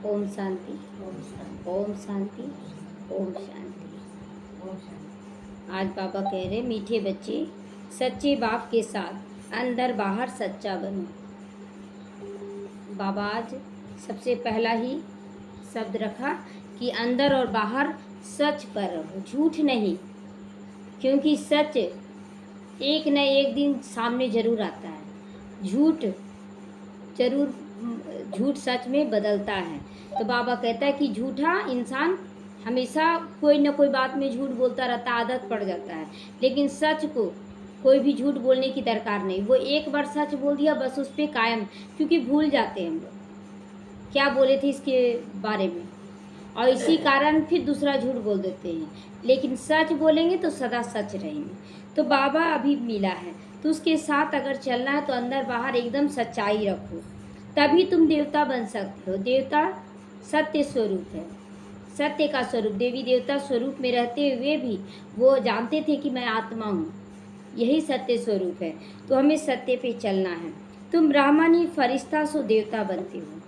ओम शांति। ओम शांति। ओम शांति। ओम शांति। ओम शांति। आज बाबा कह रहे मीठे बच्चे सच्चे बाप के साथ अंदर बाहर सच्चा बनो। बाबा आज सबसे पहला ही शब्द रखा कि अंदर और बाहर सच पर रहो, झूठ नहीं, क्योंकि सच एक न एक दिन सामने जरूर आता है। झूठ सच में बदलता है। तो बाबा कहता है कि झूठा इंसान हमेशा कोई न कोई बात में झूठ बोलता रहता, आदत पड़ जाता है। लेकिन सच को कोई भी झूठ बोलने की दरकार नहीं। वो एक बार सच बोल दिया बस उस पर कायम, क्योंकि भूल जाते हैं हम लोग क्या बोले थे इसके बारे में, और इसी कारण फिर दूसरा झूठ बोल देते हैं। लेकिन सच बोलेंगे तो सदा सच रहेंगे। तो बाबा अभी मिला है, तो उसके साथ अगर चलना है तो अंदर बाहर एकदम सच्चाई रखो, तभी तुम देवता बन सकते हो। देवता सत्य स्वरूप है, सत्य का स्वरूप। देवी देवता स्वरूप में रहते हुए भी वो जानते थे कि मैं आत्मा हूँ, यही सत्य स्वरूप है। तो हमें सत्य पे चलना है। तुम ब्राह्मण ही फरिश्ता सो देवता बनते हो।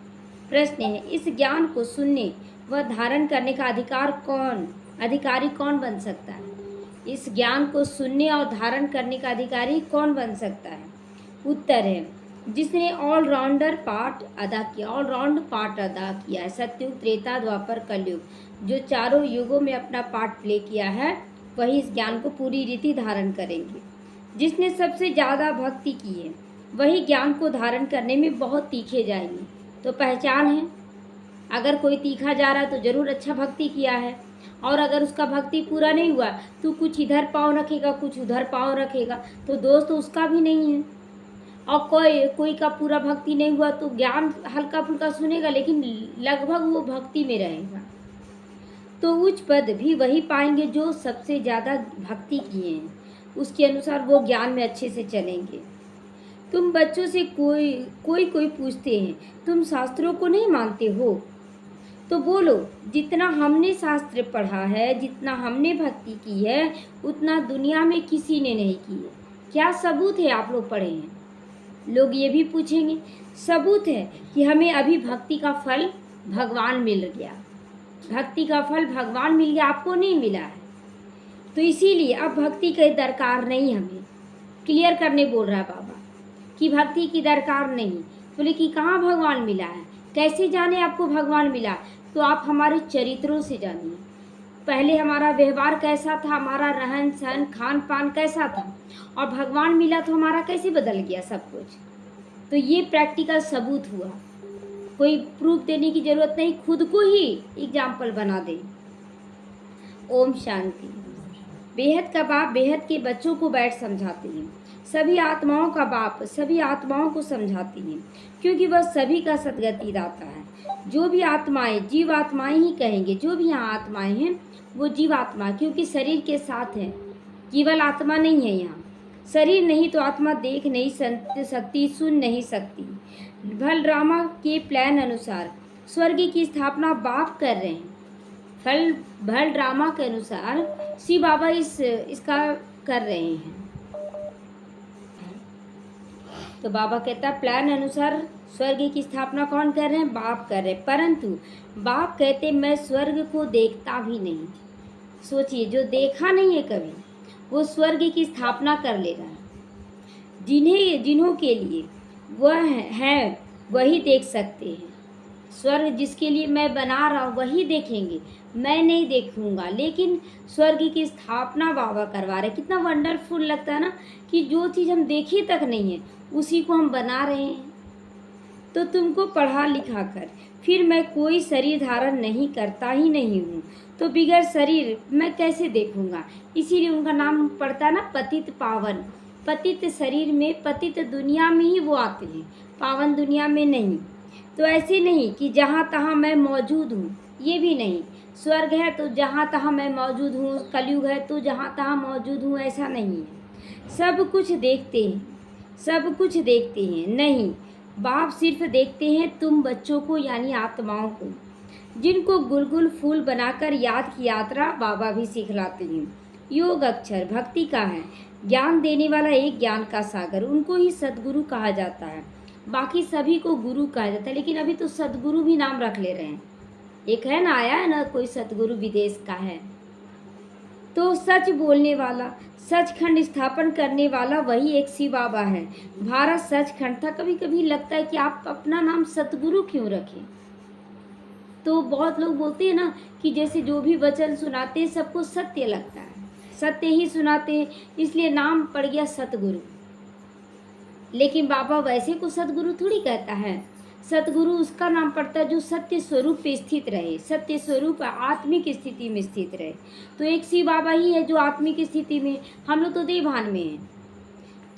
प्रश्न है, इस ज्ञान को सुनने व धारण करने का अधिकारी कौन बन सकता है? इस ज्ञान को सुनने और धारण करने का अधिकारी कौन बन सकता है? उत्तर है, जिसने ऑलराउंडर पार्ट अदा किया, ऑलराउंड पार्ट अदा किया है। सतयुग, त्रेता, द्वापर, कलयुग, जो चारों युगों में अपना पार्ट प्ले किया है, वही इस ज्ञान को पूरी रीति धारण करेंगे। जिसने सबसे ज़्यादा भक्ति की है वही ज्ञान को धारण करने में बहुत तीखे जाएंगे। तो पहचान है, अगर कोई तीखा जा रहा है तो जरूर अच्छा भक्ति किया है। और अगर उसका भक्ति पूरा नहीं हुआ तो कुछ इधर पाँव रखेगा, कुछ उधर पाँव रखेगा, तो दोस्त तो उसका भी नहीं है। और कोई का पूरा भक्ति नहीं हुआ तो ज्ञान हल्का फुल्का सुनेगा, लेकिन लगभग वो भक्ति में रहेगा। तो उच्च पद भी वही पाएंगे जो सबसे ज़्यादा भक्ति किए हैं, उसके अनुसार वो ज्ञान में अच्छे से चलेंगे। तुम बच्चों से कोई पूछते हैं, तुम शास्त्रों को नहीं मानते हो? तो बोलो, जितना हमने शास्त्र पढ़ा है, जितना हमने भक्ति की है, उतना दुनिया में किसी ने नहीं की है। क्या सबूत है आप लोग पढ़े हैं? लोग ये भी पूछेंगे। सबूत है कि हमें अभी भक्ति का फल भगवान मिल गया। भक्ति का फल भगवान मिल गया, आपको नहीं मिला है। तो इसीलिए अब भक्ति की दरकार नहीं, हमें क्लियर करने बोल रहा है बाबा कि भक्ति की दरकार नहीं। बोले कि कहाँ भगवान मिला है, कैसे जाने आपको भगवान मिला? तो आप हमारे चरित्रों से जानिए। पहले हमारा व्यवहार कैसा था, हमारा रहन सहन खान पान कैसा था, और भगवान मिला तो हमारा कैसे बदल गया सब कुछ। तो ये प्रैक्टिकल सबूत हुआ, कोई प्रूफ देने की जरूरत नहीं, खुद को ही एग्जाम्पल बना दे। ओम शांति। बेहद का बाप बेहद के बच्चों को बैठ समझाते हैं। सभी आत्माओं का बाप सभी आत्माओं को समझाती हैं, क्योंकि वह सभी का सदगति दाता है। जो भी आत्माएं जीव आत्माएं ही कहेंगे, जो भी यहाँ आत्माएं हैं वो जीव आत्मा, क्योंकि शरीर के साथ है, केवल आत्मा नहीं है यहाँ। शरीर नहीं तो आत्मा देख नहीं सकती, सुन नहीं सकती। बलरामा के प्लान अनुसार स्वर्ग की स्थापना बाप कर रहे हैं। बलरामा के अनुसार शिव बाबा इसका कर रहे हैं। तो बाबा कहता है प्लान अनुसार स्वर्ग की स्थापना कौन कर रहे हैं? बाप कर रहे हैं। परंतु बाप कहते मैं स्वर्ग को देखता भी नहीं। सोचिए, जो देखा नहीं है कभी, वो स्वर्ग की स्थापना कर ले रहा है। जिन्हों के लिए वह है वही देख सकते हैं। स्वर्ग जिसके लिए मैं बना रहा हूँ वही देखेंगे, मैं नहीं देखूंगा। लेकिन स्वर्ग की स्थापना बाबा करवा रहे। कितना वंडरफुल लगता है ना, कि जो चीज़ हम देखे तक नहीं है उसी को हम बना रहे हैं। तो तुमको पढ़ा लिखा कर फिर मैं कोई शरीर धारण नहीं करता ही नहीं हूँ, तो बिगैर शरीर मैं कैसे देखूंगा? इसीलिए उनका नाम पड़ता है ना पतित पावन। पतित शरीर में, पतित दुनिया में ही वो आते हैं, पावन दुनिया में नहीं। तो ऐसे नहीं कि जहाँ तहाँ मैं मौजूद हूँ, ये भी नहीं। स्वर्ग है तो जहाँ तहाँ मैं मौजूद हूँ, कलयुग है तो जहाँ तहाँ मौजूद हूँ, ऐसा नहीं है। सब कुछ देखते हैं, सब कुछ देखते हैं नहीं, बाप सिर्फ देखते हैं तुम बच्चों को, यानी आत्माओं को, जिनको गुलगुल फूल बनाकर याद की यात्रा बाबा भी सिखलाते हैं। योग अक्षर भक्ति का है, ज्ञान देने वाला एक ज्ञान का सागर, उनको ही सद्गुरु कहा जाता है। बाकी सभी को गुरु कहा जाता है, लेकिन अभी तो सतगुरु भी नाम रख ले रहे हैं। एक है ना, आया है ना, कोई सतगुरु विदेश का है। तो सच बोलने वाला, सचखंड स्थापन करने वाला वही एक शिव बाबा है। भारत सचखंड था। कभी कभी लगता है कि आप अपना नाम सतगुरु क्यों रखें। तो बहुत लोग बोलते हैं ना कि जैसे जो भी वचन सुनाते हैं सबको सत्य लगता है, सत्य ही सुनाते हैं, इसलिए नाम पड़ गया सतगुरु। लेकिन बाबा वैसे को सतगुरु थोड़ी कहता है। सतगुरु उसका नाम पड़ता है जो सत्य स्वरूप पे स्थित रहे, सत्य स्वरूप आत्मिक स्थिति में स्थित रहे। तो एक शिव बाबा ही है जो आत्मिक स्थिति में, हम लोग तो देवभान में हैं।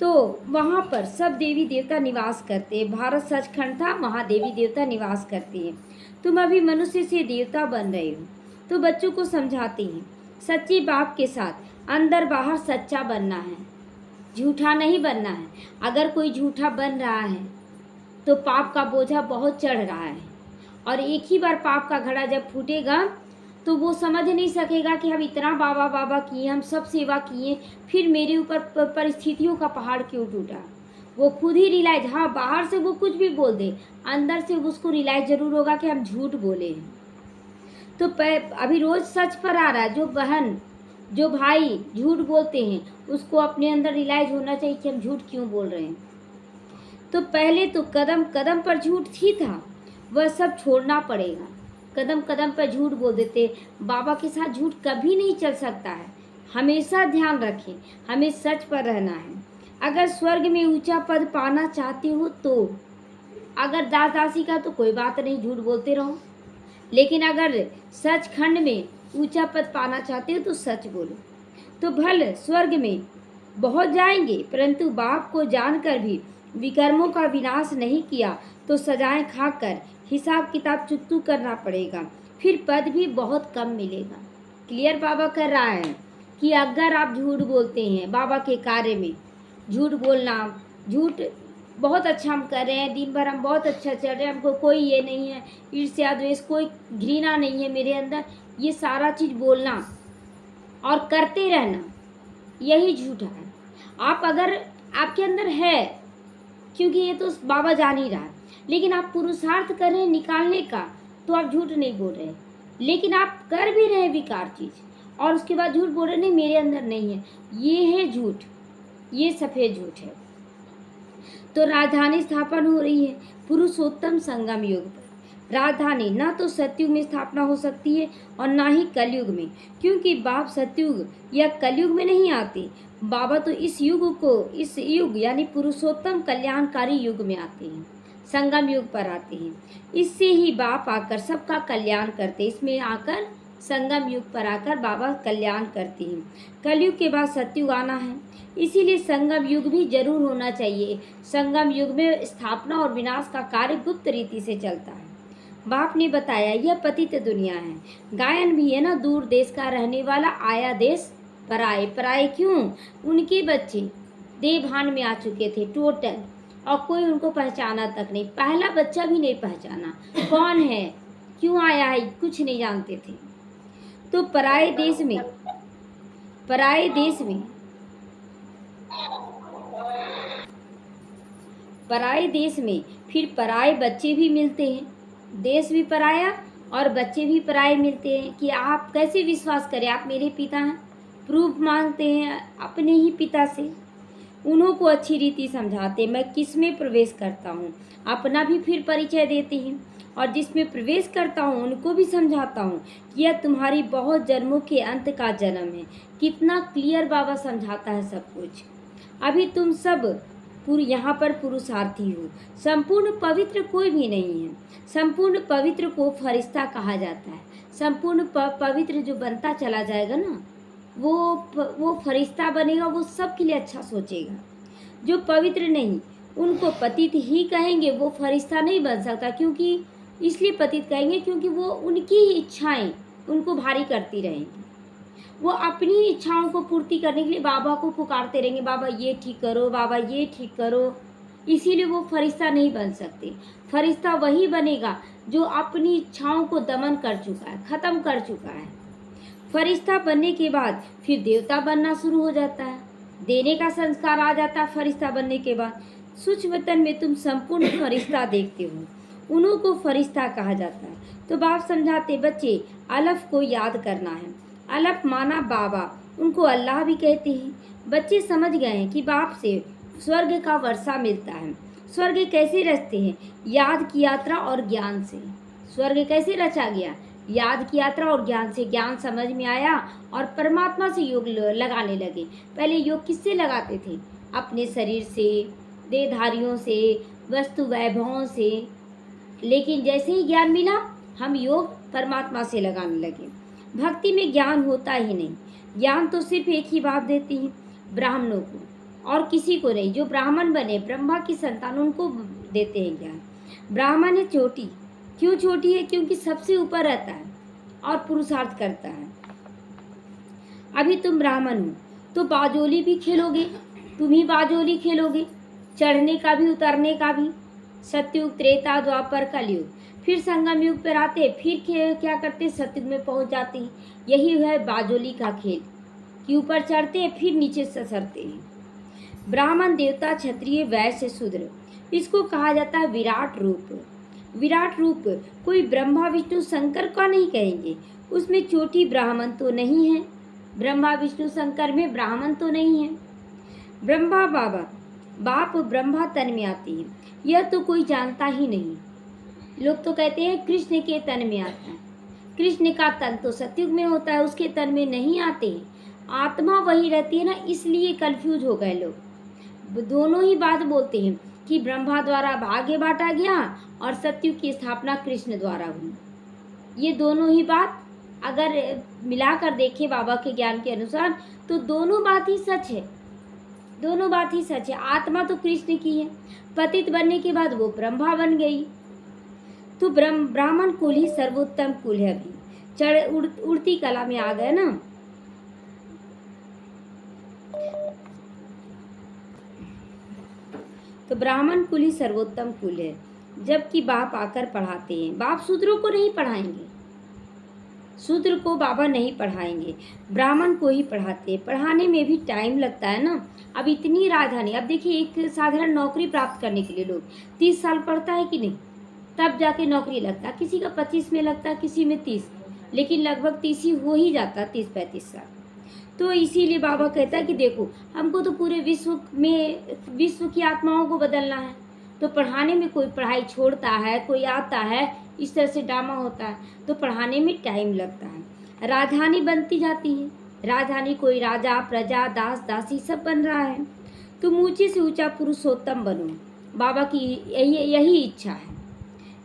तो वहाँ पर सब देवी देवता निवास करते हैं। भारत सचखंड था, वहाँ देवी देवता निवास करते हैं। तुम अभी मनुष्य से देवता बन रहे हो। तो बच्चों को समझाते हैं सच्चे बाप के साथ अंदर बाहर सच्चा बनना है, झूठा नहीं बनना है। अगर कोई झूठा बन रहा है तो पाप का बोझा बहुत चढ़ रहा है, और एक ही बार पाप का घड़ा जब फूटेगा तो वो समझ नहीं सकेगा कि हम इतना बाबा बाबा किए, हम सब सेवा किए, फिर मेरे ऊपर परिस्थितियों का पहाड़ क्यों टूटा। वो खुद ही रियलाइज, हाँ बाहर से वो कुछ भी बोल दे, अंदर से उसको रियलाइज जरूर होगा कि हम झूठ बोले हैं। तो अभी रोज सच पर आ रहा है। जो बहन जो भाई झूठ बोलते हैं उसको अपने अंदर रियलाइज होना चाहिए कि हम झूठ क्यों बोल रहे हैं। तो पहले तो कदम कदम पर झूठ ही था, वह सब छोड़ना पड़ेगा। कदम कदम पर झूठ बोल देते, बाबा के साथ झूठ कभी नहीं चल सकता है। हमेशा ध्यान रखें, हमें सच पर रहना है। अगर स्वर्ग में ऊंचा पद पाना चाहते हो तो, अगर दास दासी का तो कोई बात नहीं, झूठ बोलते रहो। लेकिन अगर सचखंड में ऊंचा पद पाना चाहते हो तो सच बोलो। तो भले स्वर्ग में बहुत जाएंगे, परंतु बाप को जानकर भी विकर्मों का विनाश नहीं किया तो सजाएं खाकर हिसाब किताब चुकतू करना पड़ेगा, फिर पद भी बहुत कम मिलेगा। क्लियर बाबा कर रहा है कि अगर आप झूठ बोलते हैं बाबा के कार्य में, झूठ बोलना, झूठ बहुत अच्छा हम कर रहे हैं, दिन भर हम बहुत अच्छा चल रहे हैं, हमको कोई ये नहीं है, ईर्ष्या द्वेष कोई घृणा नहीं है मेरे अंदर, ये सारा चीज़ बोलना और करते रहना, यही झूठा है। आप अगर आपके अंदर है, क्योंकि ये तो बाबा जान ही रहा है, लेकिन आप पुरुषार्थ कर रहे हैं निकालने का, तो आप झूठ नहीं बोल रहे। लेकिन आप कर भी रहे विकार चीज़ और उसके बाद झूठ बोल रहे नहीं मेरे अंदर नहीं है, ये है झूठ, ये सफ़ेद झूठ है। तो राजधानी स्थापन हो रही है पुरुषोत्तम संगम युग पर। राजधानी ना तो सतयुग में स्थापना हो सकती है और ना ही कलयुग में, क्योंकि बाप सतयुग या कलयुग में नहीं आते। बाबा तो इस युग यानी पुरुषोत्तम कल्याणकारी युग में आते हैं, संगम युग पर आते हैं। इससे ही बाप आकर सबका कल्याण करते हैं, इसमें आकर संगम युग पर आकर बाबा कल्याण करते हैं। कलयुग के बाद सतयुग आना है, इसीलिए संगम युग भी जरूर होना चाहिए। संगम युग में स्थापना और विनाश का कार्य गुप्त रीति से चलता है। बाप ने बताया यह पतित दुनिया है। गायन भी है ना, दूर देश का रहने वाला आया देश पराए। पराए क्यों? उनके बच्चे देवभान में आ चुके थे टोटल, और कोई उनको पहचाना तक नहीं, पहला बच्चा भी नहीं पहचाना कौन है, क्यों आया है, कुछ नहीं जानते थे। तो पराए देश में फिर पराए बच्चे भी मिलते हैं। देश भी पराया और बच्चे भी पराए मिलते हैं कि आप कैसे विश्वास करें, आप मेरे पिता हैं। प्रूफ मांगते हैं अपने ही पिता से। उन्हों को अच्छी रीति समझाते मैं किस में प्रवेश करता हूँ, अपना भी फिर परिचय देते हैं, और जिसमें प्रवेश करता हूँ उनको भी समझाता हूँ कि यह तुम्हारी बहुत जन्मों के अंत का जन्म है। कितना क्लियर बाबा समझाता है सब कुछ। अभी तुम सब यहाँ पर पुरुषार्थी हो, संपूर्ण पवित्र कोई भी नहीं है। संपूर्ण पवित्र को फरिश्ता कहा जाता है। संपूर्ण पवित्र जो बनता चला जाएगा ना, वो फरिश्ता बनेगा, वो सबके लिए अच्छा सोचेगा। जो पवित्र नहीं उनको पतित ही कहेंगे, वो फरिश्ता नहीं बन सकता। क्योंकि इसलिए पतित कहेंगे क्योंकि वो उनकी ही इच्छाएं उनको भारी करती रहेंगी। वो अपनी इच्छाओं को पूर्ति करने के लिए बाबा को पुकारते रहेंगे, बाबा ये ठीक करो, बाबा ये ठीक करो। इसीलिए वो फरिश्ता नहीं बन सकते। फरिश्ता वही बनेगा जो अपनी इच्छाओं को दमन कर चुका है, ख़त्म कर चुका है। फरिश्ता बनने के बाद फिर देवता बनना शुरू हो जाता है, देने का संस्कार आ जाता है फरिश्ता बनने के बाद। सूक्ष्म वतन में तुम संपूर्ण फरिश्ता देखते हो, उन्हों को फरिश्ता कहा जाता है। तो बाप समझाते, बच्चे अलफ को याद करना है। अलफ माना बाबा, उनको अल्लाह भी कहते हैं। बच्चे समझ गए हैं कि बाप से स्वर्ग का वर्षा मिलता है। स्वर्ग कैसे रचते हैं? याद की यात्रा और ज्ञान से। स्वर्ग कैसे रचा गया? याद की यात्रा और ज्ञान से। ज्ञान समझ में आया और परमात्मा से योग लगाने लगे। पहले योग किससे लगाते थे? अपने शरीर से, देहधारियों से, वस्तु वैभवों से। लेकिन जैसे ही ज्ञान मिला, हम योग परमात्मा से लगाने लगे। भक्ति में ज्ञान होता ही नहीं। ज्ञान तो सिर्फ एक ही बात देती है, ब्राह्मणों को, और किसी को नहीं। जो ब्राह्मण बने, ब्रह्मा की संतान, उनको देते हैं ज्ञान। ब्राह्मण है चोटी। क्यों छोटी है? क्योंकि सबसे ऊपर रहता है और पुरुषार्थ करता है। अभी तुम ब्राह्मण हो तो बाजोली भी खेलोगे, तुम ही बाजोली खेलोगे, चढ़ने का भी उतरने का भी। सतयुग, त्रेता, द्वापर, कलयुग, फिर संगम युग पर आते, फिर क्या करते? सतयुग में पहुंच जाते हैं। यही है बाजोली का खेल कि ऊपर चढ़ते हैं फिर नीचे ससरते हैं। ब्राह्मण, देवता, क्षत्रिय, वैश्य, शूद्र, इसको कहा जाता है विराट रूप। विराट रूप कोई ब्रह्मा विष्णु शंकर का नहीं कहेंगे, उसमें चोटी ब्राह्मण तो नहीं है। ब्रह्मा विष्णु शंकर में ब्राह्मण तो नहीं है। ब्रह्मा बाबा, बाप ब्रह्मा तन में आती है, यह तो कोई जानता ही नहीं। लोग तो कहते हैं कृष्ण के तन में आता है। कृष्ण का तन तो सतयुग में होता है, उसके तन में नहीं आते। आत्मा वही रहती है ना, इसलिए कंफ्यूज हो गए लोग। दोनों ही बात बोलते हैं कि ब्रह्मा द्वारा भाग्य बांटा गया और सतयुग की स्थापना कृष्ण द्वारा हुई। ये दोनों ही बात अगर मिलाकर देखें बाबा के ज्ञान के अनुसार, तो दोनों बात ही सच है। दोनों बात ही सच है। आत्मा तो कृष्ण की है, पतित बनने के बाद वो ब्रह्मा बन गई। तो ब्राह्मण कुल ही सर्वोत्तम कुल है। अभी उड़ती कला में आ गए ना। तो ब्राह्मण कुल ही सर्वोत्तम कुल है, जबकि बाप आकर पढ़ाते हैं। बाप शूद्रों को नहीं पढ़ाएंगे, शूद्र को बाबा नहीं पढ़ाएंगे, ब्राह्मण को ही पढ़ाते हैं। पढ़ाने में भी टाइम लगता है ना। अब इतनी राजधानी, अब देखिए एक साधारण नौकरी प्राप्त करने के लिए लोग 30 साल पढ़ता है कि नहीं, तब जाके नौकरी लगता है। किसी का 25 में लगता है, किसी में 30, लेकिन लगभग 30 ही हो ही जाता है, 30-35 साल। तो इसीलिए बाबा कहता है कि देखो, हमको तो पूरे विश्व की आत्माओं को बदलना है। तो पढ़ाने में कोई पढ़ाई छोड़ता है, कोई आता है, इस तरह से ड्रामा होता है, तो पढ़ाने में टाइम लगता है। राजधानी बनती जाती है। राजधानी कोई राजा, प्रजा, दास, दासी सब बन रहा है। तुम ऊंचे से ऊंचा पुरुषोत्तम बनो, बाबा की यही इच्छा है।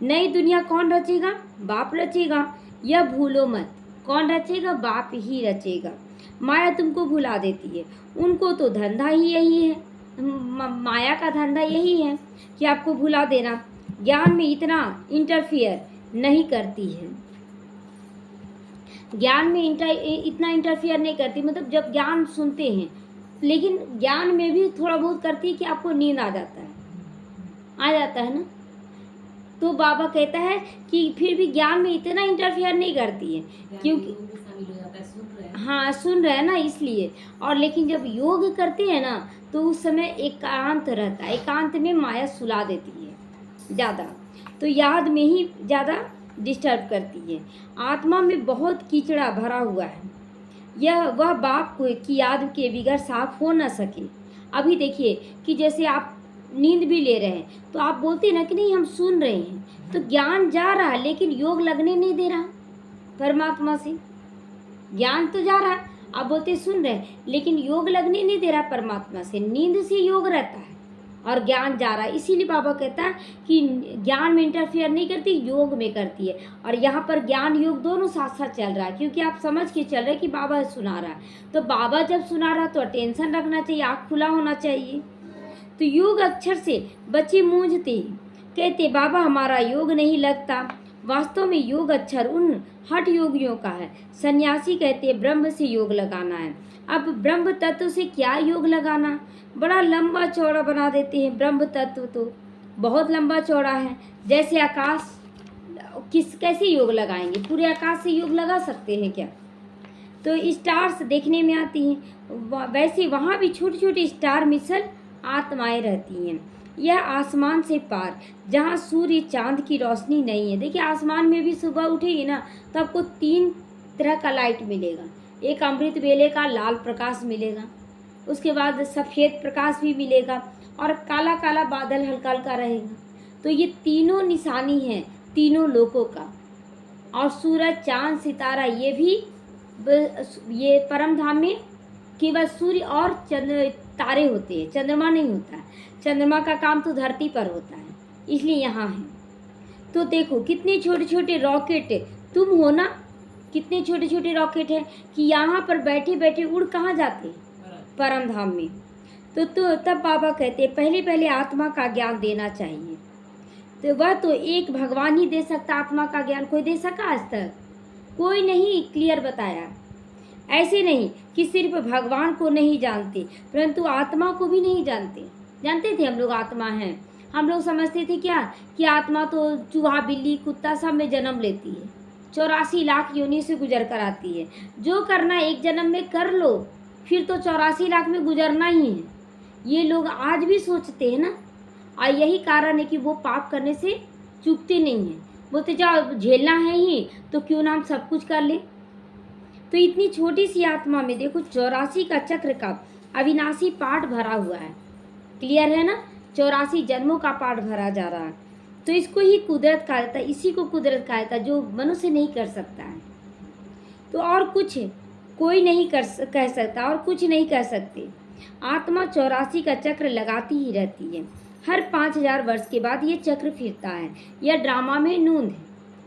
नई दुनिया कौन रचेगा? बाप रचेगा, यह भूलो मत। कौन रचेगा? बाप ही रचेगा। माया तुमको भुला देती है, उनको तो धंधा ही यही है। माया का धंधा यही है कि आपको भुला देना। ज्ञान में इतना इंटरफियर नहीं करती है। ज्ञान में इतना इंटरफियर नहीं करती, मतलब जब ज्ञान सुनते हैं, लेकिन ज्ञान में भी थोड़ा बहुत करती है कि आपको नींद आ जाता है ना। तो बाबा कहता है कि फिर भी ज्ञान में इतना इंटरफियर नहीं करती है, क्योंकि हाँ सुन रहे हैं ना, इसलिए। और लेकिन जब योग करते हैं ना, तो उस समय एकांत रहता है। एकांत में माया सुला देती है ज़्यादा, तो याद में ही ज़्यादा डिस्टर्ब करती है। आत्मा में बहुत कीचड़ा भरा हुआ है, वह बाप की याद के बिगड़ साफ हो न सके। अभी देखिए कि जैसे आप नींद भी ले रहे हैं, तो आप बोलते हैं ना कि नहीं हम सुन रहे हैं, तो ज्ञान जा रहा है, लेकिन योग लगने नहीं दे रहा परमात्मा से। ज्ञान तो जा रहा है, आप बोलते सुन रहे हैं, लेकिन योग लगने नहीं दे रहा परमात्मा से। नींद से योग रहता है और ज्ञान जा रहा है। इसीलिए बाबा कहता है कि ज्ञान में इंटरफेयर नहीं करती, योग में करती है। और यहाँ पर ज्ञान योग दोनों साथ साथ चल रहा है, क्योंकि आप समझ के चल रहे हैं कि बाबा सुना रहा है। तो बाबा जब सुना रहा तो अटेंशन रखना चाहिए, आँख खुला होना चाहिए। तो योग अक्षर से बच्चे मूंझते हैं, कहते बाबा हमारा योग नहीं लगता। वास्तव में योग अक्षर उन हठ योगियों का है। सन्यासी कहते ब्रह्म से योग लगाना है। अब ब्रह्म तत्व से क्या योग लगाना, बड़ा लंबा चौड़ा बना देते हैं। ब्रह्म तत्व तो बहुत लंबा चौड़ा है, जैसे आकाश। कैसे योग लगाएंगे? पूरे आकाश से योग लगा सकते हैं क्या? तो स्टार्स देखने में आती हैं, वैसे वहाँ भी छोटी छोटी स्टार मिसल आत्माएं रहती हैं। यह आसमान से पार, जहाँ सूर्य चांद की रोशनी नहीं है। देखिए आसमान में भी सुबह उठेगी ना तो आपको 3 तरह का लाइट मिलेगा। एक अमृत वेले का लाल प्रकाश मिलेगा, उसके बाद सफ़ेद प्रकाश भी मिलेगा और काला काला बादल हल्का हल्का रहेगा। तो ये तीनों निशानी हैं तीनों लोकों का। और सूरज चांद सितारा ये भी ये परम धाम में केवल सूर्य और चंद्र तारे होते हैं, चंद्रमा नहीं होता है। चंद्रमा का काम तो धरती पर होता है, इसलिए यहाँ है। तो देखो कितने छोटे छोटे रॉकेट तुम हो ना, कितने छोटे छोटे रॉकेट हैं कि यहाँ पर बैठे बैठे उड़ कहाँ जाते हैं, परम धाम में। तो तब बाबा कहते हैं पहले पहले आत्मा का ज्ञान देना चाहिए। तो वह तो एक भगवान ही दे सकता आत्मा का ज्ञान, कोई दे सका आज तक? कोई नहीं क्लियर बताया। ऐसे नहीं कि सिर्फ भगवान को नहीं जानते परंतु आत्मा को भी नहीं जानते। जानते थे हम लोग आत्मा है, हम लोग समझते थे क्या कि आत्मा तो चूहा बिल्ली कुत्ता सब में जन्म लेती है, 84 लाख योनि से गुजर कर आती है। जो करना एक जन्म में कर लो, फिर तो 84 लाख में गुजरना ही है। ये लोग आज भी सोचते हैं ना, और यही कारण है कि वो पाप करने से चूकते नहीं हैं। बोलते जाओ झेलना है ही तो क्यों ना हम सब कुछ कर ले। तो इतनी छोटी सी आत्मा में देखो 84 का चक्र का अविनाशी पाठ भरा हुआ है। क्लियर है ना, 84 जन्मों का पाठ भरा जा रहा है। तो इसको ही कुदरत कहा जाता है, इसी को कुदरत कहा जाता है जो मनुष्य नहीं कर सकता है। तो और कुछ कोई नहीं कह सकता और कुछ नहीं कर सकते। आत्मा 84 का चक्र लगाती ही रहती है। हर 5000 वर्ष के बाद ये चक्र फिरता है। यह ड्रामा में नूंद है,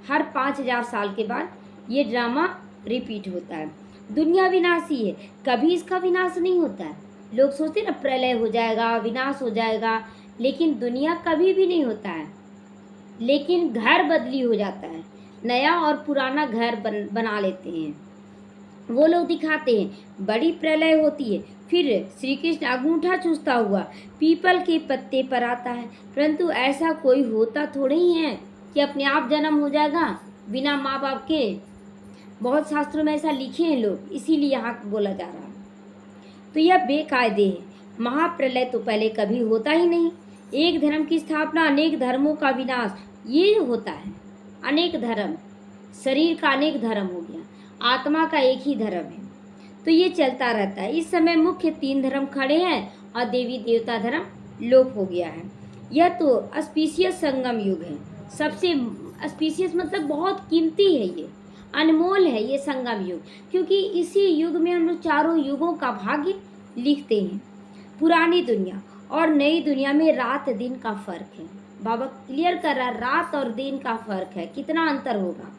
हर 5000 साल के बाद ये ड्रामा रिपीट होता है। दुनिया विनाशी है, कभी इसका विनाश नहीं होता है। लोग सोचते ना प्रलय हो जाएगा, विनाश हो जाएगा, लेकिन दुनिया कभी भी नहीं होता है। लेकिन घर बदली हो जाता है, नया और पुराना घर बना लेते हैं। वो लोग दिखाते हैं बड़ी प्रलय होती है, फिर श्री कृष्ण अंगूठा चूसता हुआ पीपल के पत्ते पर आता है। परंतु ऐसा कोई होता थोड़े ही है कि अपने आप जन्म हो जाएगा बिना माँ बाप के। बहुत शास्त्रों में ऐसा लिखे हैं लोग, इसीलिए यहाँ बोला जा रहा है। तो यह बेकायदे है। महाप्रलय तो पहले कभी होता ही नहीं। एक धर्म की स्थापना, अनेक धर्मों का विनाश, ये होता है। अनेक धर्म, शरीर का अनेक धर्म हो गया, आत्मा का एक ही धर्म है। तो ये चलता रहता है। इस समय मुख्य 3 धर्म खड़े हैं और देवी देवता धर्म लोप हो गया है। यह तो अस्पीशियस संगम युग है। सबसे अस्पीशियस मतलब बहुत कीमती है, ये अनमोल है ये संगम युग, क्योंकि इसी युग में हम लोग चारों युगों का भाग्य लिखते हैं। पुरानी दुनिया और नई दुनिया में रात दिन का फर्क है। बाबा क्लियर कर रहा है, रात और दिन का फर्क है, कितना अंतर होगा।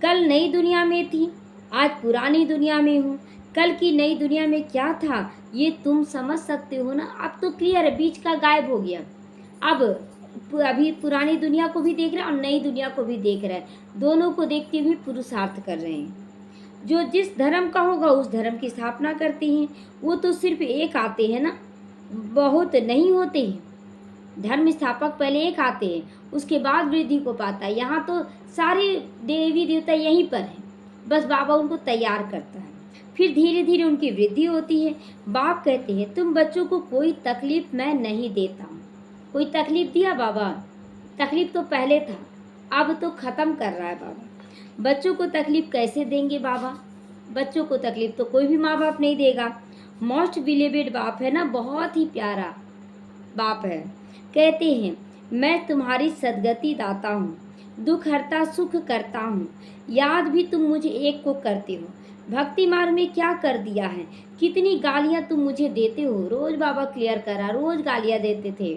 कल नई दुनिया में थी, आज पुरानी दुनिया में हूँ। कल की नई दुनिया में क्या था ये तुम समझ सकते हो ना। अब तो क्लियर है, बीच का गायब हो गया। अब अभी पुरानी दुनिया को भी देख रहे हैं और नई दुनिया को भी देख रहे हैं। दोनों को देखते हुए पुरुषार्थ कर रहे हैं। जो जिस धर्म का होगा उस धर्म की स्थापना करते हैं। वो तो सिर्फ एक आते हैं ना, बहुत नहीं होते हैं। धर्म स्थापक पहले एक आते हैं, उसके बाद वृद्धि को पाता है। यहाँ तो सारे देवी देवता यहीं पर हैं, बस बाबा उनको तैयार करता है, फिर धीरे धीरे उनकी वृद्धि होती है। बाप कहते हैं तुम बच्चों को कोई तकलीफ मैं नहीं देता हूँ। कोई तकलीफ दिया बाबा? तकलीफ तो पहले था, अब तो ख़त्म कर रहा है बाबा। बच्चों को तकलीफ कैसे देंगे बाबा? बच्चों को तकलीफ तो कोई भी माँ बाप नहीं देगा। मोस्ट बिलीवेड बाप है ना, बहुत ही प्यारा बाप है। कहते हैं मैं तुम्हारी सदगति दाता हूँ, दुख हरता सुख करता हूँ, याद भी तुम मुझे एक को करते हो। भक्ति मार्ग में क्या कर दिया है, कितनी गालियाँ तुम मुझे देते हो। रोज़ बाबा क्लियर करा, रोज़ गालियाँ देते थे।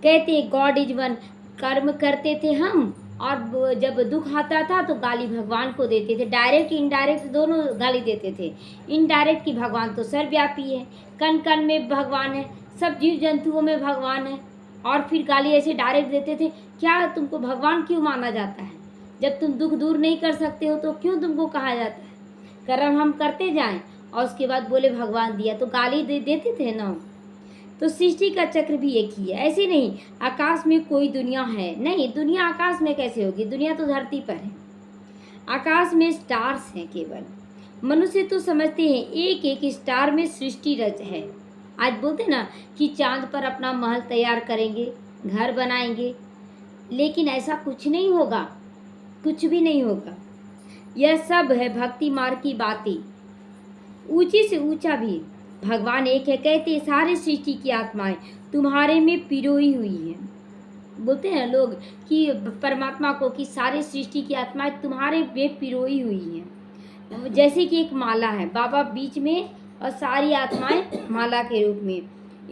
कहते हैं गॉड इज वन, कर्म करते थे हम, और जब दुख आता था तो गाली भगवान को देते थे। डायरेक्ट इनडायरेक्ट दोनों गाली देते थे। इनडायरेक्ट की भगवान तो सर्वव्यापी है, कण कण में भगवान है, सब जीव जंतुओं में भगवान है। और फिर गाली ऐसे डायरेक्ट देते थे। क्या तुमको भगवान क्यों माना जाता है? जब तुम दुख दूर नहीं कर सकते हो तो क्यों तुमको कहा जाता है? कर्म हम करते जाएं और उसके बाद बोले भगवान दिया, तो गाली देते थे ना। तो सृष्टि का चक्र भी एक ही है। ऐसे नहीं आकाश में कोई दुनिया है, नहीं, दुनिया आकाश में कैसे होगी? दुनिया तो धरती पर है। आकाश में स्टार्स हैं केवल। मनुष्य तो समझते हैं एक एक स्टार में सृष्टि रच है। आज बोलते ना कि चांद पर अपना महल तैयार करेंगे, घर बनाएंगे, लेकिन ऐसा कुछ नहीं होगा, कुछ भी नहीं होगा। यह सब है भक्ति मार्ग की बातें। ऊंची से ऊंचा भी भगवान एक है, कहते सारे सृष्टि की आत्माएं तुम्हारे में पिरोई हुई हैं। बोलते हैं लोग कि परमात्मा को कि सारे सृष्टि की आत्माएं तुम्हारे में पिरोई हुई हैं। जैसे कि एक माला है, बाबा बीच में और सारी आत्माएं माला के रूप में।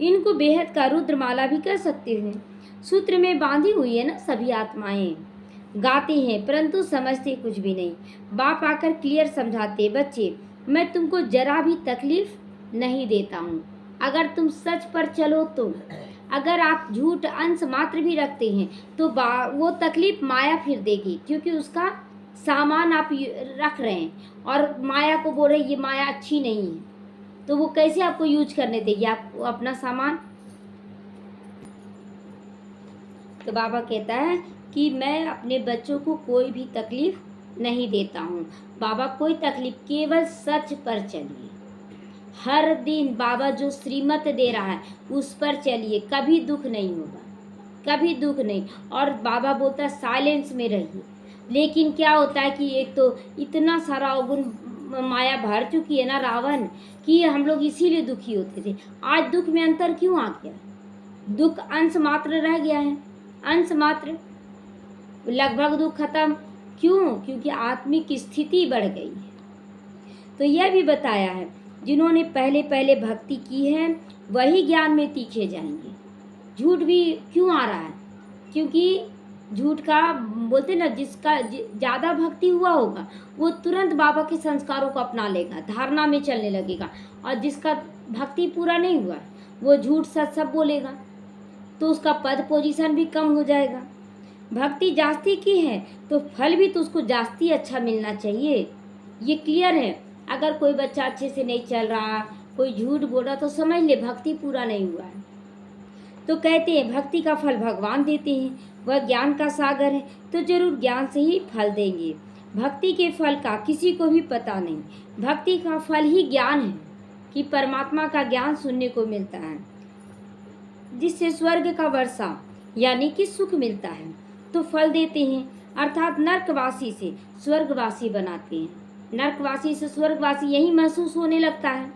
इनको बेहद का रुद्र माला भी कह सकते हैं। सूत्र में बांधी हुई है ना सभी आत्माएं। गाते हैं परंतु समझते कुछ भी नहीं। बाप आकर क्लियर समझाते, बच्चे मैं तुमको जरा भी तकलीफ नहीं देता हूँ अगर तुम सच पर चलो तो। अगर आप झूठ अंश मात्र भी रखते हैं तो वो तकलीफ माया फिर देगी, क्योंकि उसका सामान आप रख रहे हैं और माया को बोल रहे ये माया अच्छी नहीं है, तो वो कैसे आपको यूज करने देगी आप अपना सामान। तो बाबा कहता है कि मैं अपने बच्चों को कोई भी तकलीफ नहीं देता हूँ। बाबा कोई तकलीफ, केवल सच पर चलिए। हर दिन बाबा जो श्रीमत दे रहा है उस पर चलिए, कभी दुख नहीं होगा, कभी दुख नहीं। और बाबा बोलता है साइलेंस में रहिए। लेकिन क्या होता है कि एक तो इतना सारा अवगुण माया भर चुकी है ना रावण, कि हम लोग इसीलिए दुखी होते थे। आज दुख में अंतर क्यों आ गया? दुख अंश मात्र रह गया है, अंश मात्र, लगभग दुख खत्म। क्यों? क्योंकि आत्मिक स्थिति बढ़ गई है। तो यह भी बताया है जिन्होंने पहले पहले भक्ति की है वही ज्ञान में तीखे जाएंगे। झूठ भी क्यों आ रहा है? क्योंकि झूठ का बोलते ना, जिसका ज़्यादा भक्ति हुआ होगा वो तुरंत बाबा के संस्कारों को अपना लेगा, धारणा में चलने लगेगा। और जिसका भक्ति पूरा नहीं हुआ वो झूठ सच सब बोलेगा, तो उसका पद पोजीशन भी कम हो जाएगा। भक्ति जास्ती की है तो फल भी तो उसको जास्ती अच्छा मिलना चाहिए, ये क्लियर है। अगर कोई बच्चा अच्छे से नहीं चल रहा, कोई झूठ बोल रहा, तो समझ ले भक्ति पूरा नहीं हुआ है। तो कहते हैं भक्ति का फल भगवान देते हैं, वह ज्ञान का सागर है, तो जरूर ज्ञान से ही फल देंगे। भक्ति के फल का किसी को भी पता नहीं। भक्ति का फल ही ज्ञान है कि परमात्मा का ज्ञान सुनने को मिलता है, जिससे स्वर्ग का वर्षा यानी कि सुख मिलता है। तो फल देते हैं, अर्थात नर्कवासी से स्वर्गवासी बनाते हैं। नर्कवासी से स्वर्गवासी यही महसूस होने लगता है,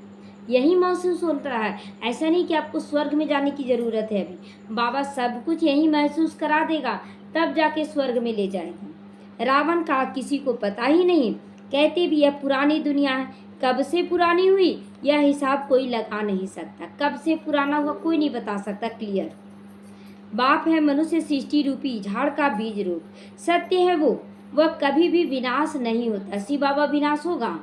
यही महसूस होता है। ऐसा नहीं कि आपको स्वर्ग में जाने की ज़रूरत है, अभी बाबा सब कुछ यही महसूस करा देगा, तब जाके स्वर्ग में ले जाएगा। रावण का किसी को पता ही नहीं, कहते भी यह पुरानी दुनिया है। कब से पुरानी हुई यह हिसाब कोई लगा नहीं सकता, कब से पुराना हुआ कोई नहीं बता सकता क्लियर। बाप है मनुष्य सृष्टि रूपी झाड़ का बीज रूप, सत्य है वो, वह कभी भी विनाश नहीं होता। शिव बाबा विनाश होगा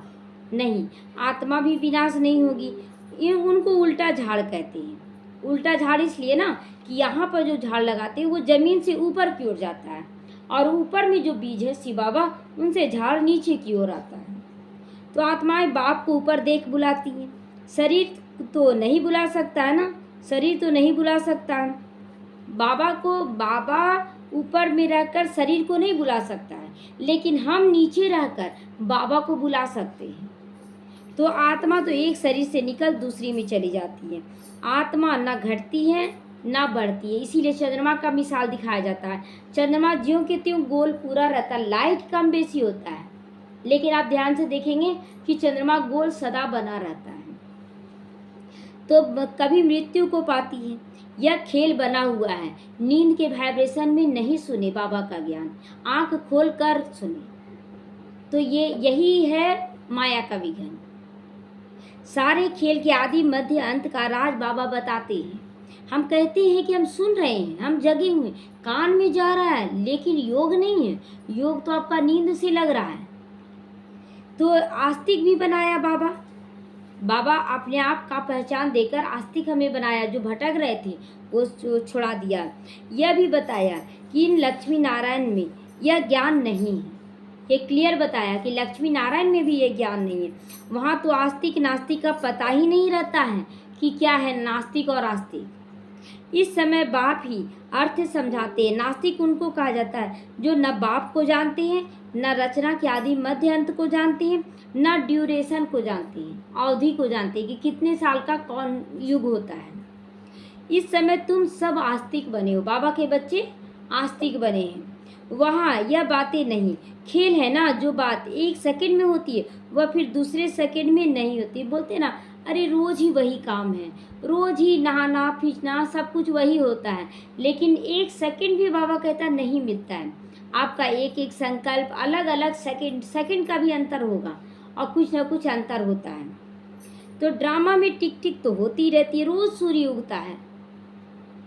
नहीं, आत्मा भी विनाश नहीं होगी। ये उनको उल्टा झाड़ कहते हैं। उल्टा झाड़ इसलिए ना कि यहाँ पर जो झाड़ लगाते हैं वो जमीन से ऊपर की ओर जाता है, और ऊपर में जो बीज है शिव बाबा, उनसे झाड़ नीचे की ओर आता है। तो आत्माएं बाप को ऊपर देख बुलाती हैं। शरीर तो नहीं बुला सकता है ना, शरीर तो नहीं बुला सकता है बाबा को। बाबा ऊपर में रहकर शरीर को नहीं बुला सकता है, लेकिन हम नीचे रहकर बाबा को बुला सकते हैं। तो आत्मा तो एक शरीर से निकल दूसरी में चली जाती है। आत्मा ना घटती है ना बढ़ती है, इसीलिए चंद्रमा का मिसाल दिखाया जाता है। चंद्रमा ज्यों के त्यों गोल पूरा रहता है, लाइट कम बेसी होता है, लेकिन आप ध्यान से देखेंगे कि चंद्रमा गोल सदा बना रहता है। तो कभी मृत्यु को पाती है। यह खेल बना हुआ है, नींद के वाइब्रेशन में नहीं सुने बाबा का ज्ञान, आंख खोल कर सुने। तो यही है माया का विघन। सारे खेल के आदि मध्य अंत का राज बाबा बताते हैं। हम कहते हैं कि हम सुन रहे हैं, हम जगे हुए, कान में जा रहा है, लेकिन योग नहीं है। योग तो आपका नींद से लग रहा है। तो आस्तिक भी बनाया बाबा। बाबा अपने आप का पहचान देकर आस्तिक हमें बनाया, जो भटक रहे थे वो छुड़ा दिया। यह भी बताया कि इन लक्ष्मी नारायण में यह ज्ञान नहीं है। ये क्लियर बताया कि लक्ष्मी नारायण में भी ये ज्ञान नहीं है। वहाँ तो आस्तिक नास्तिक का पता ही नहीं रहता है कि क्या है नास्तिक और आस्तिक। इस समय बाप ही अर्थ समझाते हैं। नास्तिक उनको कहा जाता है जो न बाप को जानते हैं न रचना के आदि मध्य अंत को जानते हैं, न ड्यूरेशन को जानते हैं, अवधि को जानते हैं कि कितने साल का कौन युग होता है। इस समय तुम सब आस्तिक बने हो, बाबा के बच्चे आस्तिक बने हैं। वहाँ यह बातें नहीं, खेल है ना, जो बात 1 सेकंड में होती है वह फिर दूसरे सेकंड में नहीं होती। बोलते ना, अरे रोज ही वही काम है, रोज ही नहाना खींचना सब कुछ वही होता है, लेकिन 1 सेकंड भी बाबा कहता नहीं मिलता है। आपका एक एक संकल्प अलग अलग सेकंड का भी अंतर होगा और कुछ ना कुछ अंतर होता है। तो ड्रामा में टिक टिक तो होती रहती है, रोज सूर्य उगता है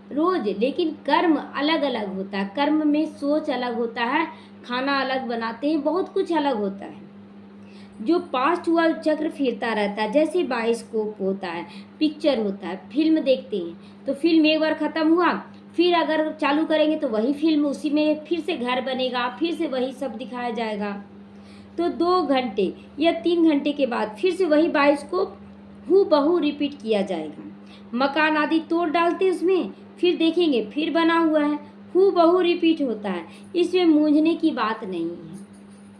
रोज, लेकिन कर्म अलग अलग होता है। कर्म में सोच अलग होता है, खाना अलग बनाते हैं, बहुत कुछ अलग होता है। जो पास्ट हुआ चक्र फिरता रहता है, जैसे बायोस्कोप होता है, पिक्चर होता है, फिल्म देखते हैं तो फिल्म एक बार ख़त्म हुआ, फिर अगर चालू करेंगे तो वही फिल्म, उसी में फिर से घर बनेगा, फिर से वही सब दिखाया जाएगा। तो 2 घंटे या 3 घंटे के बाद फिर से वही बायोस्कोप हूबहू रिपीट किया जाएगा। मकान आदि तोड़ डालते उसमें, फिर देखेंगे फिर बना हुआ है, हूबहू रिपीट होता है। इसमें मूंझने की बात नहीं है।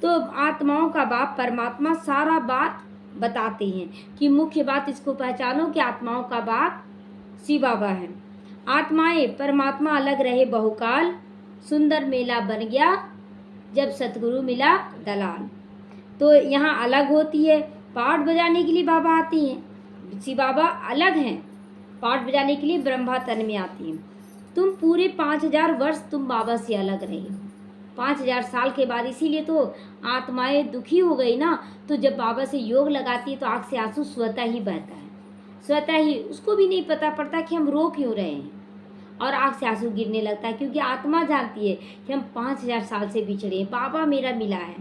तो आत्माओं का बाप परमात्मा सारा बात बताते हैं कि मुख्य बात इसको पहचानो कि आत्माओं का बाप शिव बाबा है। आत्माएं परमात्मा अलग रहे बहुकाल, सुंदर मेला बन गया जब सतगुरु मिला दलाल। तो यहाँ अलग होती है, पाठ बजाने के लिए बाबा आते हैं, शिव बाबा अलग हैं, पाठ बजाने के लिए ब्रह्मा तन में आती हैं। तुम पूरे 5000 वर्ष तुम बाबा से अलग रहे हो, 5000 साल के बाद। इसीलिए तो आत्माएं दुखी हो गई ना, तो जब बाबा से योग लगाती है तो आँख से आंसू स्वतः ही बहता है, स्वतः ही, उसको भी नहीं पता पड़ता कि हम रो क्यों रहे हैं, और आँख से आंसू गिरने लगता है, क्योंकि आत्मा जानती है कि हम 5000 साल से बिछड़े हैं, बाबा मेरा मिला है।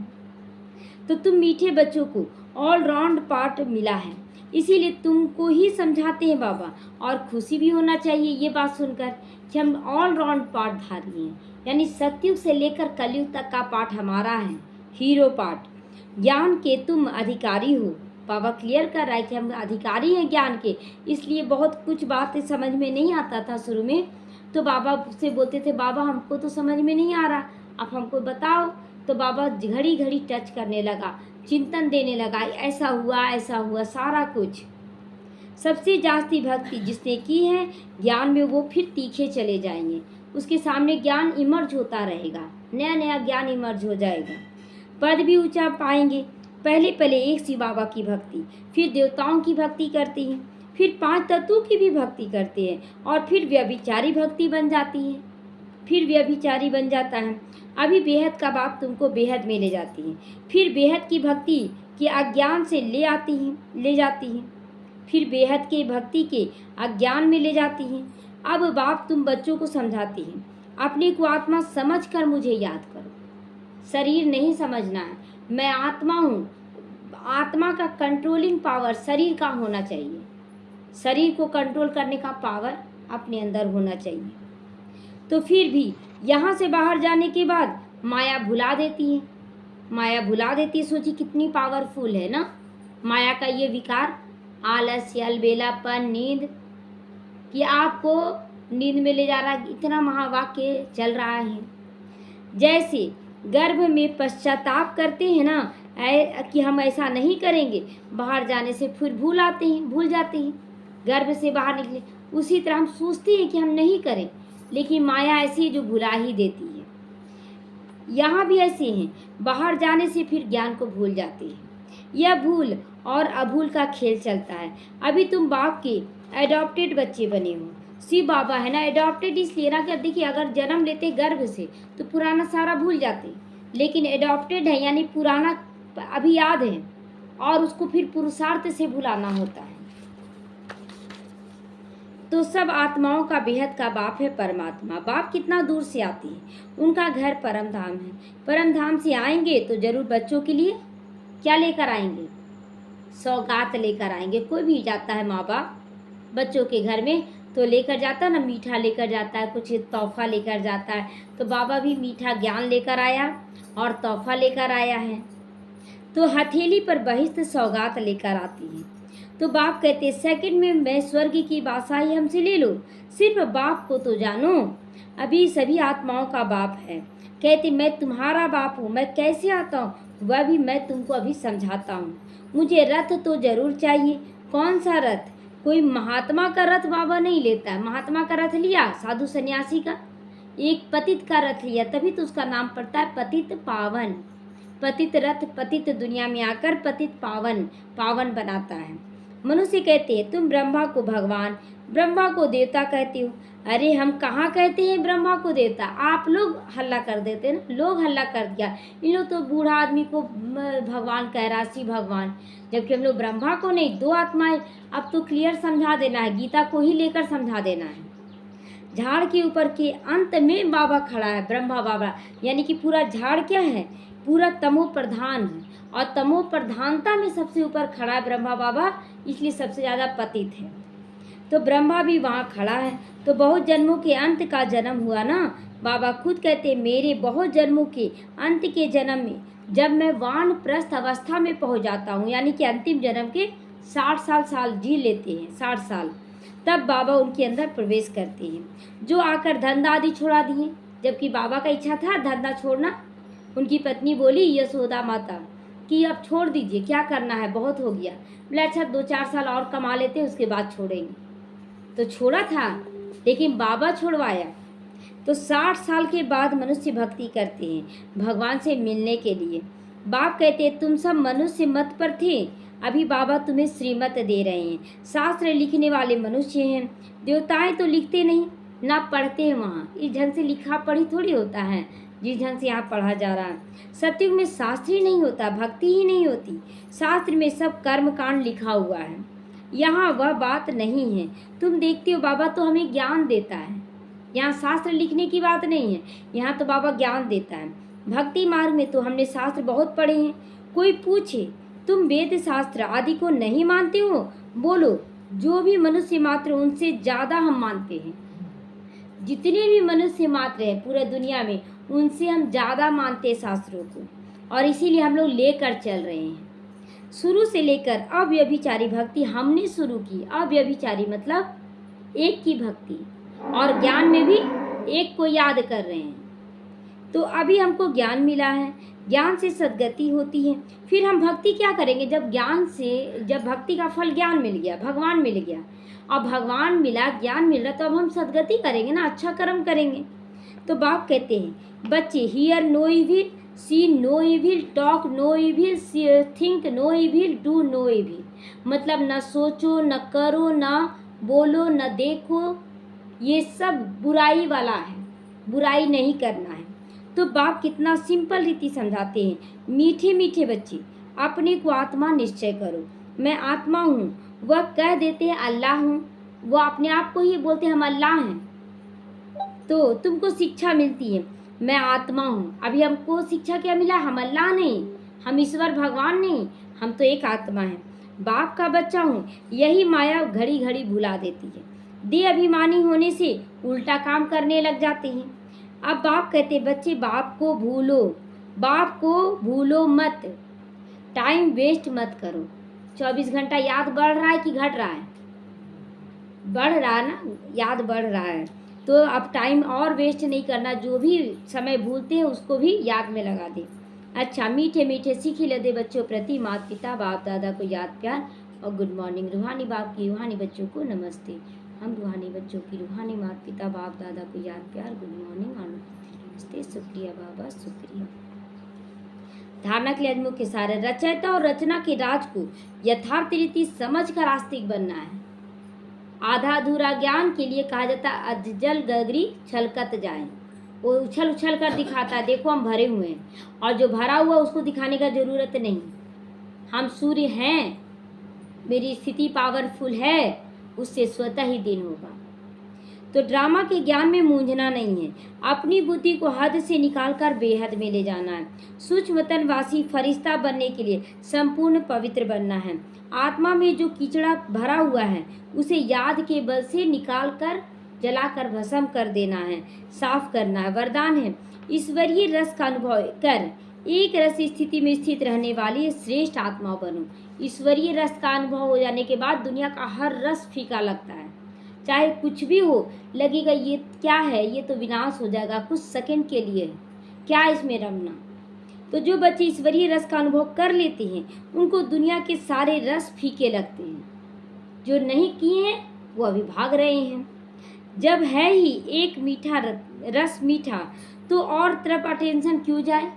तो तुम मीठे बच्चों को ऑलराउंड पार्ट मिला है, इसीलिए तुमको ही समझाते हैं बाबा। और खुशी भी होना चाहिए ये बात सुनकर कि हम ऑलराउंड पार्ट धारी हैं, यानी सतयुग से लेकर कलयुग तक का पाठ हमारा है, हीरो पार्ट। ज्ञान के तुम अधिकारी हो, बाबा क्लियर कर रहा है कि हम अधिकारी हैं ज्ञान के। इसलिए बहुत कुछ बातें समझ में नहीं आता था शुरू में, तो बाबा से बोलते थे बाबा हमको तो समझ में नहीं आ रहा, आप हमको बताओ। तो बाबा घड़ी घड़ी टच करने लगा, चिंतन देने लगा, ऐसा हुआ सारा कुछ। सबसे जास्ती भक्ति जिसने की है ज्ञान में, वो फिर तीखे चले जाएंगे, उसके सामने ज्ञान इमर्ज होता रहेगा, नया नया ज्ञान इमर्ज हो जाएगा, पद भी ऊंचा पाएंगे। पहले एक शिव बाबा की भक्ति, फिर देवताओं की भक्ति करते हैं, फिर 5 तत्वों की भी भक्ति करते हैं, और फिर व्यभिचारी भक्ति बन जाती है, फिर व्यभिचारी बन जाता है। अभी बेहद का बाप तुमको बेहद में ले जाती है, फिर बेहद की भक्ति के अज्ञान से ले जाती है, फिर बेहद के भक्ति के अज्ञान में ले जाती हैं। अब बाप तुम बच्चों को समझाती हैं, अपने को आत्मा समझ कर मुझे याद करो, शरीर नहीं समझना है, मैं आत्मा हूँ। आत्मा का कंट्रोलिंग पावर शरीर का होना चाहिए, शरीर को कंट्रोल करने का पावर अपने अंदर होना चाहिए। तो फिर भी यहाँ से बाहर जाने के बाद माया भुला देती है, माया भुला देती है। सोचिए कितनी पावरफुल है ना माया का ये विकार, आलस्य, अलबेलापन, नींद, कि आपको नींद में ले जा रहा है। इतना महावाक्य चल रहा है। जैसे गर्भ में पश्चाताप करते हैं ना कि हम ऐसा नहीं करेंगे, बाहर जाने से फिर भूल जाते हैं गर्भ से बाहर निकले, उसी तरह हम सोचते हैं कि हम नहीं करें, लेकिन माया ऐसी जो भुला ही देती है। यहाँ भी ऐसे हैं, बाहर जाने से फिर ज्ञान को भूल जाते हैं। यह भूल और अभूल का खेल चलता है। अभी तुम बाप के एडॉप्टेड बच्चे बने हो, शिव बाबा है ना, एडॉप्टेड इसलिए ना कि देखिए अगर जन्म लेते गर्भ से तो पुराना सारा भूल जाते, लेकिन एडॉप्टेड है यानी पुराना अभी याद है, और उसको फिर पुरुषार्थ से भुलाना होता है। तो सब आत्माओं का बेहद का बाप है परमात्मा। बाप कितना दूर से आती है, उनका घर परम धाम है। परम धाम से आएंगे तो जरूर बच्चों के लिए क्या लेकर आएंगे, सौगात लेकर आएंगे। कोई भी जाता है माँ बाप बच्चों के घर में तो लेकर जाता है ना, मीठा लेकर जाता है, कुछ तोहफा लेकर जाता है। तो बाबा भी मीठा ज्ञान लेकर आया और तोहफा लेकर आया है। तो हथेली पर बहिष्ठ सौगात लेकर आती है। तो बाप कहते सेकंड में मैं स्वर्ग की बादशाही हमसे ले लो, सिर्फ बाप को तो जानो। अभी सभी आत्माओं का बाप है, कहते मैं तुम्हारा बाप हूँ, मैं कैसे आता हूँ वह भी मैं तुमको अभी समझाता हूँ। मुझे रथ तो जरूर चाहिए। कौन सा रथ? कोई महात्मा का रथ बाबा नहीं लेता है। महात्मा का रथ लिया, साधु सन्यासी का, एक पतित का रथ लिया, तभी तो उसका नाम पड़ता है पतित पावन। पतित रथ पतित दुनिया में आकर पतित पावन पावन बनाता है। मनुष्य कहते हैं तुम ब्रह्मा को भगवान, ब्रह्मा को देवता कहते हो। अरे हम कहाँ कहते हैं ब्रह्मा को देवता? आप लोग हल्ला कर देते हैं ना, लोग हल्ला कर दिया, इन लोग तो बूढ़ा आदमी को भगवान कह रहा, शिव भगवान, जबकि हम लोग ब्रह्मा को नहीं, दो आत्माएं। अब तो क्लियर समझा देना है, गीता को ही लेकर समझा देना है। झाड़ के ऊपर के अंत में बाबा खड़ा है, ब्रह्मा बाबा, यानी कि पूरा झाड़ क्या है? पूरा तमो प्रधान है, और तमो प्रधानता में सबसे ऊपर खड़ा है ब्रह्मा बाबा, इसलिए सबसे ज़्यादा पतित है। तो ब्रह्मा भी वहाँ खड़ा है। तो बहुत जन्मों के अंत का जन्म हुआ ना, बाबा खुद कहते मेरे बहुत जन्मों के अंत के जन्म में जब मैं वानप्रस्थ अवस्था में पहुँच जाता हूँ, यानी कि अंतिम जन्म के 60 साल जी लेते हैं, 60 साल, तब बाबा उनके अंदर प्रवेश करते हैं, जो आकर धंधा आदि छोड़ा दिए। जबकि बाबा का इच्छा था धंधा छोड़ना, उनकी पत्नी बोली यशोदा माता कि अब छोड़ दीजिए, क्या करना है, बहुत हो गया। बोले अच्छा 2-4 साल और कमा लेते हैं, उसके बाद छोड़ेंगे। तो छोड़ा था, लेकिन बाबा छुड़वाया। तो 60 साल के बाद मनुष्य भक्ति करते हैं भगवान से मिलने के लिए। बाप कहते हैं तुम सब मनुष्य मत पर थे, अभी बाबा तुम्हें श्रीमत दे रहे हैं। शास्त्र लिखने वाले मनुष्य हैं, देवताएं तो लिखते नहीं ना पढ़ते हैं। वहाँ इस ढंग से लिखा पढ़ी थोड़ी होता है जिस ढंग से यहाँ पढ़ा जा रहा है। सतयुग में शास्त्र ही नहीं होता, भक्ति ही नहीं होती। शास्त्र में सब कर्म कांड लिखा हुआ है, यहाँ वह बात नहीं है। तुम देखते हो बाबा तो हमें ज्ञान देता है, यहाँ शास्त्र लिखने की बात नहीं है, यहाँ तो बाबा ज्ञान देता है। भक्ति मार्ग में तो हमने शास्त्र बहुत पढ़े हैं। कोई पूछे तुम वेद शास्त्र आदि को नहीं मानते हो? बोलो जो भी मनुष्य मात्र उनसे ज़्यादा हम मानते हैं। जितने भी मनुष्य मात्र हैं पूरे दुनिया में, उनसे हम ज़्यादा मानते हैं शास्त्रों को, और इसीलिए हम लोग लेकर चल रहे हैं। शुरू से लेकर अव्यभिचारी भक्ति हमने शुरू की। अव्यभिचारी मतलब एक की भक्ति, और ज्ञान में भी एक को याद कर रहे हैं। तो अभी हमको ज्ञान मिला है, ज्ञान से सद्गति होती है। फिर हम भक्ति क्या करेंगे? जब भक्ति का फल ज्ञान मिल गया, भगवान मिल गया, अब भगवान मिला, ज्ञान मिल रहा, तो अब हम सद्गति करेंगे ना, अच्छा कर्म करेंगे। तो बाप कहते हैं बच्चे hear no evil, see no evil, talk no evil, think no evil, do no evil. मतलब न सोचो, न करो, न बोलो, न देखो, ये सब बुराई वाला है, बुराई नहीं करना है। तो बाप कितना सिंपल रीति समझाते हैं। मीठे मीठे बच्चे अपने को आत्मा निश्चय करो, मैं आत्मा हूँ। वह कह देते हैं अल्लाह हूँ, वह अपने आप को ही बोलते हैं हम अल्लाह हैं। तो तुमको शिक्षा मिलती है मैं आत्मा हूँ। अभी हमको शिक्षा क्या मिला? हम अल्लाह नहीं, हम ईश्वर भगवान नहीं, हम तो एक आत्मा है। बाप का बच्चा हूँ, यही माया घड़ी घड़ी भुला देती है। दे अभिमानी होने से उल्टा काम करने लग जाते हैं। अब बाप कहते बच्चे बाप को भूलो, बाप को भूलो मत, टाइम वेस्ट मत करो। 24 घंटा याद बढ़ रहा है कि घट रहा है? बढ़ रहा है ना, याद बढ़ रहा है। तो अब टाइम और वेस्ट नहीं करना, जो भी समय भूलते हैं उसको भी याद में लगा दे। अच्छा मीठे मीठे सीखी ले दे बच्चों प्रति माता पिता बाप दादा को याद प्यार और गुड मॉर्निंग। रूहानी बाप की रूहानी बच्चों को नमस्ते। हम रूहानी बच्चों की रूहानी माता पिता बाप दादा को याद प्यार गुड मॉर्निंग और नमस्ते। शुक्रिया बाबा, शुक्रिया। धारणा के लिए आज मुख्य सारे रचयिता और रचना के राज को यथार्थ रीति समझ कर आस्तिक बनना है। आधा अधूरा ज्ञान के लिए कहा जाता है अजल गगरी छलकत जाए। वो उछल उछल कर दिखाता है देखो हम भरे हुए हैं, और जो भरा हुआ उसको दिखाने का जरूरत नहीं। हम सूर्य हैं, मेरी स्थिति पावरफुल है, उससे स्वतः ही दिन होगा। तो ड्रामा के ज्ञान में मूंझना नहीं है, अपनी बुद्धि को हद से निकालकर बेहद में ले जाना है। सूक्ष्मतनवासी फरिश्ता बनने के लिए संपूर्ण पवित्र बनना है। आत्मा में जो कीचड़ा भरा हुआ है उसे याद के बल से निकालकर जलाकर भस्म कर देना है, साफ करना है। वरदान है ईश्वरीय रस का अनुभव कर एक रस स्थिति में स्थित रहने वाली श्रेष्ठ आत्मा बनो। ईश्वरीय रस का अनुभव हो जाने के बाद दुनिया का हर रस फीका लगता है, चाहे कुछ भी हो, लगेगा ये क्या है, ये तो विनाश हो जाएगा, कुछ सेकंड के लिए। क्या इसमें रमना। तो जो बच्चे ईश्वरीय रस का अनुभव कर लेते हैं उनको दुनिया के सारे रस फीके लगते हैं, जो नहीं किए हैं वो अभी भाग रहे हैं। जब है ही एक मीठा रस मीठा तो और तरफ अटेंशन क्यों जाए,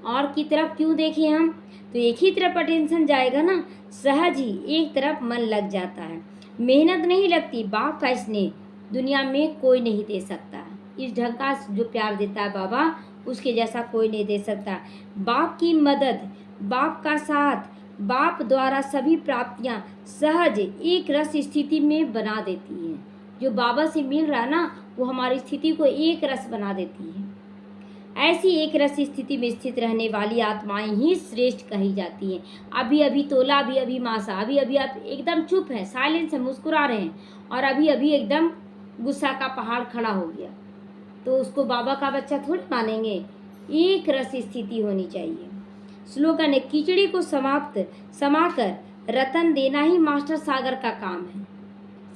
और की तरफ क्यों देखें हम, तो एक ही तरफ अटेंशन जाएगा ना, सहज ही एक तरफ मन लग जाता है। मेहनत नहीं लगती, बाप का स्नेह दुनिया में कोई नहीं दे सकता। इस ढंग का जो प्यार देता है बाबा, उसके जैसा कोई नहीं दे सकता। बाप की मदद, बाप का साथ, बाप द्वारा सभी प्राप्तियां सहज एक रस स्थिति में बना देती हैं। जो बाबा से मिल रहा है ना, वो हमारी स्थिति को एक रस बना देती है। ऐसी एक रस स्थिति में स्थित रहने वाली आत्माएं ही श्रेष्ठ कही जाती हैं। अभी अभी तोला, अभी अभी मासा, अभी अभी आप एकदम चुप है, साइलेंस है, मुस्कुरा रहे हैं, और अभी अभी एकदम गुस्सा का पहाड़ खड़ा हो गया, तो उसको बाबा का बच्चा थोड़ी मानेंगे। एक रस स्थिति होनी चाहिए। स्लोगन है, कीचड़ी को समाकर रतन देना ही मास्टर सागर का काम है।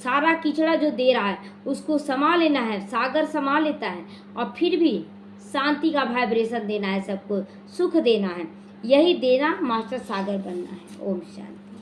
सारा कीचड़ा जो दे रहा है उसको समा लेना है, सागर समा लेता है, और फिर भी शांति का वाइब्रेशन देना है, सबको सुख देना है। यही देना मास्टर सागर बनना है। ओम शांति।